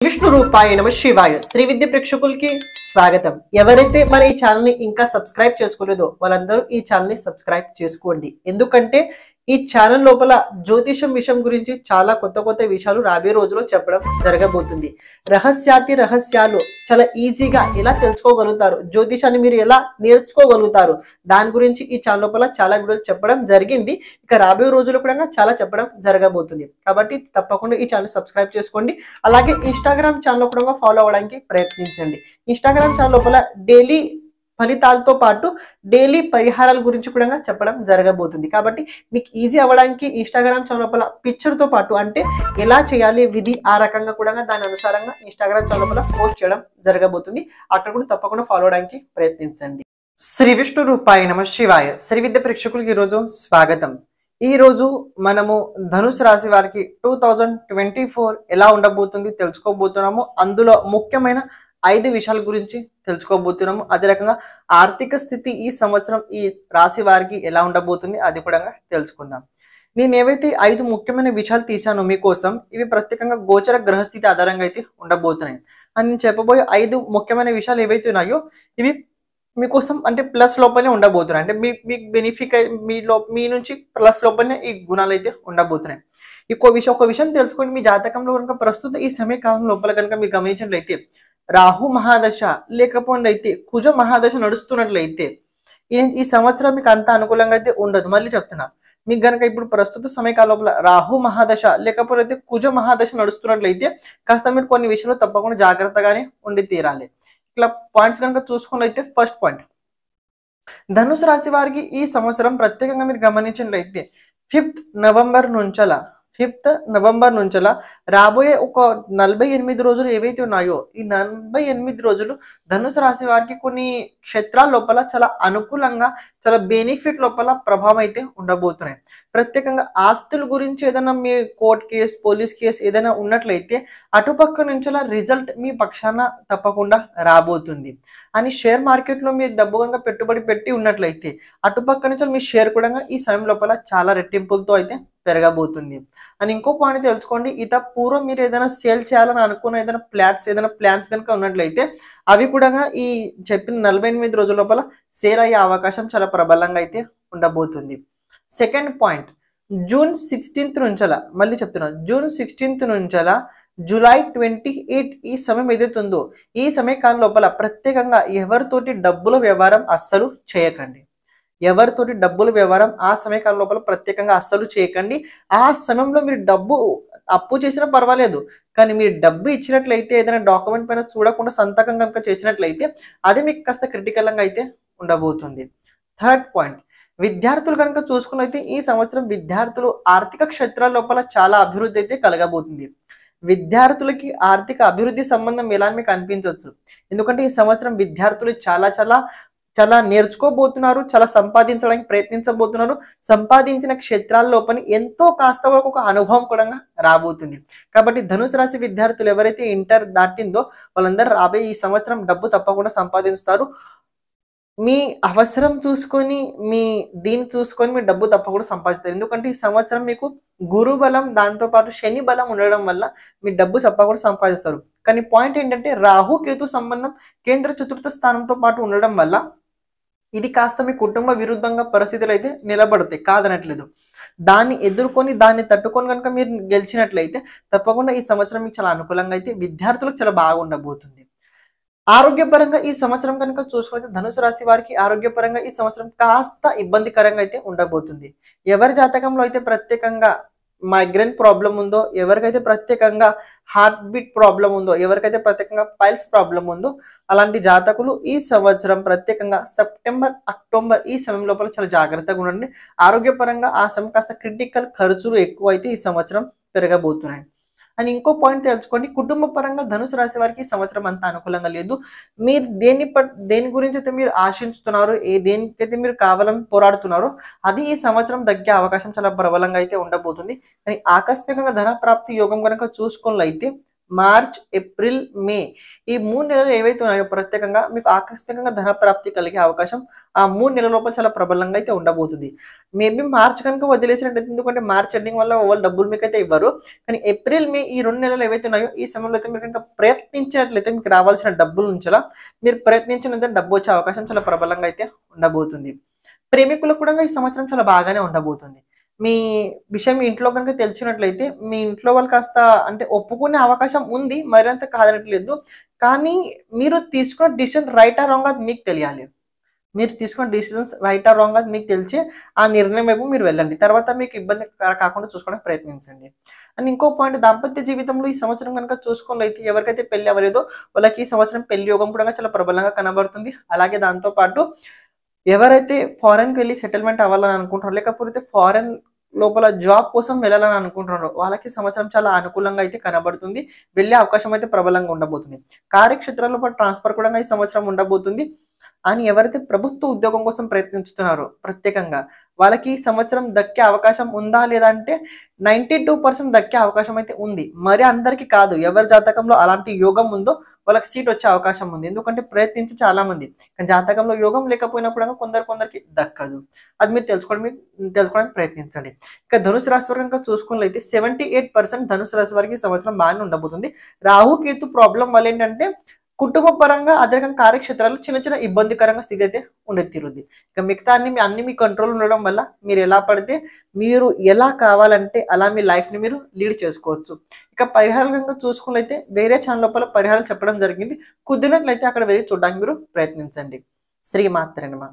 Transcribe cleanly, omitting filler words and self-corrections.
విష్ణు రూపాయ నమ శివాయ శ్రీ విద్య ప్రేక్షకులకి స్వాగతం. ఎవరైతే మన ఈ ఛానల్ ని ఇంకా సబ్స్క్రైబ్ చేసుకోలేదో వాళ్ళందరూ ఈ ఛానల్ ని సబ్స్క్రైబ్ చేసుకోండి. ఎందుకంటే ఈ ఛానల్ లోపల జ్యోతిషం విషయం గురించి చాలా కొత్త విషయాలు రాబోయే రోజుల్లో చెప్పడం జరగబోతుంది. రహస్యాలు చాలా ఈజీగా ఎలా తెలుసుకోగలుగుతారు, జ్యోతిషాన్ని మీరు ఎలా నేర్చుకోగలుగుతారు, దాని గురించి ఈ ఛానల్ లోపల చాలా వీడియోలు చెప్పడం జరిగింది. ఇక రాబోయే రోజుల్లో కూడా చాలా చెప్పడం జరగబోతుంది. కాబట్టి తప్పకుండా ఈ ఛానల్ సబ్స్క్రైబ్ చేసుకోండి. అలాగే ఇన్స్టాగ్రామ్ ఛానల్ కూడా ఫాలో అవ్వడానికి ప్రయత్నించండి. ఇన్స్టాగ్రామ్ ఛానల్ లోపల డైలీ ఫలితాలతో పాటు డైలీ పరిహారాల గురించి కూడా చెప్పడం జరగబోతుంది. కాబట్టి మీకు ఈజీ అవ్వడానికి ఇన్స్టాగ్రామ్ ఛానల్ లోపల పిక్చర్ తో పాటు అంటే ఎలా చేయాలి విధి ఆ రకంగా కూడా దాని అనుసారంగా ఇన్స్టాగ్రామ్ ఛానల్ లోపల పోస్ట్ చేయడం జరగబోతుంది. అక్కడ కూడా తప్పకుండా ఫాలో అవడానికి ప్రయత్నించండి. శ్రీ విష్ణు రూపాయ నమ శివాయ శ్రీ విద్య ప్రేక్షకులకి ఈరోజు స్వాగతం. ఈ రోజు మనము ధనుసు రాశి వారికి 2024 ఎలా ఉండబోతుంది తెలుసుకోబోతున్నాము. అందులో ముఖ్యమైన 5 విషయాల గురించి తెలుసుకోబోతున్నాము. అదే రకంగా ఆర్థిక స్థితి ఈ సంవత్సరం ఈ రాశి వారికి ఎలా ఉండబోతుంది అది కూడా తెలుసుకుందాం. నేను ఏవైతే 5 ముఖ్యమైన విషయాలు తీశానో మీకోసం ఇవి ప్రత్యేకంగా గోచర గ్రహస్థితి ఆధారంగా అయితే ఉండబోతున్నాయి. అని నేను చెప్పబోయే 5 ముఖ్యమైన విషయాలు ఏవైతే ఉన్నాయో ఇవి మీకోసం అంటే ప్లస్ లోపలనే ఉండబోతున్నాయి. అంటే మీకు బెనిఫిట్ మీ నుంచి ప్లస్ లోపలనే ఈ గుణాలు అయితే ఉండబోతున్నాయి. ఒక విషయం తెలుసుకోండి. మీ జాతకంలో కనుక ప్రస్తుత ఈ సమయకాలం లోపల కనుక మీరు గమనించినట్లయితే రాహు మహాదశ లేకపోయినట్లయితే కుజ మహాదశ నడుస్తున్నట్లయితే ఈ సంవత్సరం మీకు అంత అనుకూలంగా అయితే ఉండదు. మళ్ళీ చెప్తున్నా, మీకు కనుక ఇప్పుడు ప్రస్తుత సమయకాల లోపల రాహు మహాదశ లేకపోతే కుజ మహాదశ నడుస్తున్నట్లయితే కాస్త మీరు కొన్ని విషయాలు తప్పకుండా జాగ్రత్తగానే ఉండి తీరాలి. ఇట్లా పాయింట్స్ కనుక చూసుకున్నట్లయితే ఫస్ట్ పాయింట్, ధనుసు రాశి వారికి ఈ సంవత్సరం ప్రత్యేకంగా మీరు గమనించినట్లయితే 5th నవంబర్ నుంచలా రాబోయే ఒక 48 రోజులు ఏవైతే ఉన్నాయో ఈ 48 రోజులు ధనుసు రాశి వారికి కొన్ని క్షేత్రాల లోపల చాలా అనుకూలంగా చాలా బెనిఫిట్ లోపల ప్రభావం అయితే ఉండబోతున్నాయి. ప్రత్యేకంగా ఆస్తుల గురించి ఏదైనా మీ కోర్ట్ కేసు పోలీస్ కేసు ఏదైనా ఉన్నట్లయితే అటుపక్క నుంచి రిజల్ట్ మీ పక్షాన తప్పకుండా రాబోతుంది. అని షేర్ మార్కెట్లో మీరు డబ్బు కనుక పెట్టుబడి పెట్టి ఉన్నట్లయితే అటుపక్క నుంచి మీ షేర్ కూడా ఈ సమయం లోపల చాలా రెట్టింపులతో అయితే పెరగబోతుంది. అని ఇంకో పాయింట్ తెలుసుకోండి, పూర్వం మీరు ఏదైనా సేల్ చేయాలని అనుకున్న ఏదైనా ప్లాన్స్ కనుక ఉన్నట్లయితే అవి కూడా ఈ చెప్పిన 48 రోజుల లోపల సేల్ అయ్యే అవకాశం చాలా ప్రబలంగా అయితే ఉండబోతుంది. సెకండ్ పాయింట్, జూన్ 16th నుంచలా మళ్ళీ చెప్తున్నా, జూన్ 16th నుంచలా జూలై 28 ఈ సమయం ఏదైతే ఉందో ఈ సమయకాలం లోపల ప్రత్యేకంగా ఎవరితోటి డబ్బుల వ్యవహారం అస్సలు చేయకండి. ఎవరితోటి డబ్బుల వ్యవహారం ఆ సమయకాలం లోపల ప్రత్యేకంగా అస్సలు చేయకండి. ఆ సమయంలో మీరు డబ్బు అప్పు చేసినా పర్వాలేదు, కానీ మీరు డబ్బు ఇచ్చినట్లయితే ఏదైనా డాక్యుమెంట్ పైన చూడకుండా సంతకం కనుక చేసినట్లయితే అది మీకు కాస్త క్రిటికల్గా అయితే ఉండబోతుంది. థర్డ్ పాయింట్, విద్యార్థులు కనుక చూసుకున్నైతే ఈ సంవత్సరం విద్యార్థులు ఆర్థిక క్షేత్రాల లోపల చాలా అభివృద్ధి అయితే కలగబోతుంది. విద్యార్థులకి ఆర్థిక అభివృద్ధి సంబంధం ఎలా మీకు అనిపించవచ్చు, ఎందుకంటే ఈ సంవత్సరం విద్యార్థులు చాలా నేర్చుకోబోతున్నారు, చాలా సంపాదించడానికి ప్రయత్నించబోతున్నారు. సంపాదించిన క్షేత్రాల లోపల ఎంతో కాస్త వరకు ఒక అనుభవం కూడా రాబోతుంది. కాబట్టి ధనుసు రాశి విద్యార్థులు ఎవరైతే ఇంటర్ దాటిందో వాళ్ళందరూ రాబోయే ఈ సంవత్సరం డబ్బు తప్పకుండా సంపాదిస్తారు. మీ అవసరం చూసుకొని దీన్ని చూసుకొని మీ డబ్బు తప్పకుండా సంపాదిస్తారు. ఎందుకంటే ఈ సంవత్సరం మీకు గురు బలం దాంతోపాటు శని బలం ఉండడం వల్ల మీ డబ్బు తప్పకుండా సంపాదిస్తారు. కానీ పాయింట్ ఏంటంటే రాహు కేతు సంబంధం కేంద్ర చతుర్థ స్థానంతో పాటు ఉండడం వల్ల ఇది కాస్త మీ కుటుంబ విరుద్ధంగా పరిస్థితులు అయితే నిలబడతాయి, కాదనట్లేదు. దాన్ని ఎదుర్కొని దాన్ని తట్టుకొని కనుక మీరు గెలిచినట్లయితే తప్పకుండా ఈ సంవత్సరం మీకు చాలా అనుకూలంగా అయితే విద్యార్థులకు చాలా బాగా ఉండబోతుంది. ఆరోగ్యపరంగా ఈ సంవత్సరం కనుక చూసుకుంటే ధనుసు రాశి వారికి ఆరోగ్యపరంగా ఈ సంవత్సరం కాస్త ఇబ్బందికరంగా అయితే ఉండబోతుంది. ఎవరి జాతకంలో అయితే ప్రత్యేకంగా మైగ్రేన్ ప్రాబ్లం ఉందో, ఎవరికైతే ప్రత్యేకంగా హార్ట్ బీట్ ప్రాబ్లం ఉందో, ఎవరికైతే ప్రత్యేకంగా పైల్స్ ప్రాబ్లం ఉందో అలాంటి జాతకులు ఈ సంవత్సరం ప్రత్యేకంగా సెప్టెంబర్ అక్టోబర్ ఈ సమయం లోపల చాలా జాగ్రత్తగా ఉండండి. ఆరోగ్యపరంగా ఆ సమయం కాస్త క్రిటికల్ ఖర్చులు ఎక్కువ అయితే ఈ సంవత్సరం పెరగబోతున్నాయి. అని ఇంకో పాయింట్ తెలుసుకోండి, కుటుంబ పరంగా ధనుసు రాశి వారికి ఈ సంవత్సరం అంత అనుకూలంగా లేదు. మీరు దేని గురించి అయితే మీరు ఆశించుతున్నారో దేనికైతే మీరు కావాలని పోరాడుతున్నారో అది ఈ సంవత్సరం తగ్గే అవకాశం చాలా ప్రబలంగా అయితే ఉండబోతుంది. కానీ ఆకస్మికంగా ధన ప్రాప్తి యోగం కనుక చూసుకున్నట్లయితే మార్చ్, ఏప్రిల్, మే ఈ 3 నెలలు ఏవైతే ఉన్నాయో ప్రత్యేకంగా మీకు ఆకస్మికంగా ధన ప్రాప్తి కలిగే అవకాశం ఆ 3 నెలల లోపల చాలా ప్రబలంగా అయితే ఉండబోతుంది. మేబీ మార్చ్ కనుక వదిలేసినట్టయితే, ఎందుకంటే మార్చ్ ఎండింగ్ వల్ల వాళ్ళు డబ్బులు మీకైతే ఇవ్వరు. కానీ ఏప్రిల్, మే ఈ 2 నెలలు ఏవైతే ఉన్నాయో ఈ సమయంలో అయితే మీరు కనుక ప్రయత్నించినట్లయితే మీకు రావాల్సిన డబ్బుల నుంచిలా మీరు ప్రయత్నించినంత డబ్బు వచ్చే అవకాశం చాలా ప్రబలంగా అయితే ఉండబోతుంది. ప్రేమికులకు కూడా ఈ సంవత్సరం చాలా బాగానే ఉండబోతుంది. మీ విషయం మీ ఇంట్లో కనుక తెలిసినట్లయితే మీ ఇంట్లో వాళ్ళు కాస్త అంటే ఒప్పుకునే అవకాశం ఉంది. మరింత కాదనట్లేదు. కానీ మీరు తీసుకున్న డిసిషన్ రైటా రాంగా అది మీకు తెలియాలి. మీరు తీసుకున్న డిసిషన్స్ రైటా రాంగా అది మీకు తెలిసి ఆ నిర్ణయం వైపు మీరు వెళ్ళండి. తర్వాత మీకు ఇబ్బంది కాకుండా చూసుకోవడానికి ప్రయత్నించండి. అండ్ ఇంకో పాయింట్, దాంపత్య జీవితంలో ఈ సంవత్సరం కనుక చూసుకున్నట్లయితే ఎవరికైతే పెళ్లి అవ్వలేదో వాళ్ళకి ఈ సంవత్సరం పెళ్లి యోగం కూడా చాలా ప్రబలంగా కనబడుతుంది. అలాగే దాంతో పాటు ఎవరైతే ఫారెన్‌కి వెళ్లి సెటిల్‌మెంట్ అవ్వాలని అనుకుంటున్నారో, లేకపోతే ఫారెన్ లోపల జాబ్ కోసం వెళ్ళాలని అనుకుంటున్నారో, వాళ్ళకి సంవత్సరం చాలా అనుకూలంగా అయితే కనబడుతుంది. వెళ్ళే అవకాశం అయితే ప్రబలంగా ఉండబోతుంది. కార్యక్షేత్రాల్లో ట్రాన్స్‌ఫర్ కూడా ఈ సంవత్సరం ఉండబోతుంది. అని ఎవరైతే ప్రభుత్వ ఉద్యోగం కోసం ప్రయత్నిస్తున్నారో ప్రత్యేకంగా వాళ్ళకి ఈ సంవత్సరం దక్కే అవకాశం ఉందా లేదా అంటే 92% దక్కే అవకాశం అయితే ఉంది. మరి అందరికీ కాదు. ఎవరి జాతకంలో అలాంటి యోగం ఉందో వాళ్ళకి సీట్ వచ్చే అవకాశం ఉంది. ఎందుకంటే ప్రయత్నించి చాలా మంది, కానీ జాతకంలో యోగం లేకపోయినా కూడా కొందరికి దక్కదు. అది మీరు తెలుసుకోవడానికి ప్రయత్నించండి. ఇక ధనుసు రాశి వారు కనుక చూసుకున్నట్లయితే 78% ధనుసు రాశి వారికి ఈ సంవత్సరం బాగానే ఉండబోతుంది. రాహు కేతు ప్రాబ్లం వల్ల ఏంటంటే కుటుంబ పరంగా అదే రకంగా కార్యక్షేత్రాల్లో చిన్న ఇబ్బందికరంగా స్థితి అయితే ఉండేది తీరుద్ది. ఇక మిగతా అన్ని మీ కంట్రోల్ ఉండడం వల్ల మీరు ఎలా పడితే మీరు ఎలా కావాలంటే అలా మీ లైఫ్ని మీరు లీడ్ చేసుకోవచ్చు. ఇక పరిహారం కనుక చూసుకున్నట్లయితే వేరే ఛానల్ లోపల పరిహారాలు చెప్పడం జరిగింది. కుదిరినట్లయితే అక్కడ వెళ్ళి చూడడానికి మీరు ప్రయత్నించండి. శ్రీమాత్రే నమః.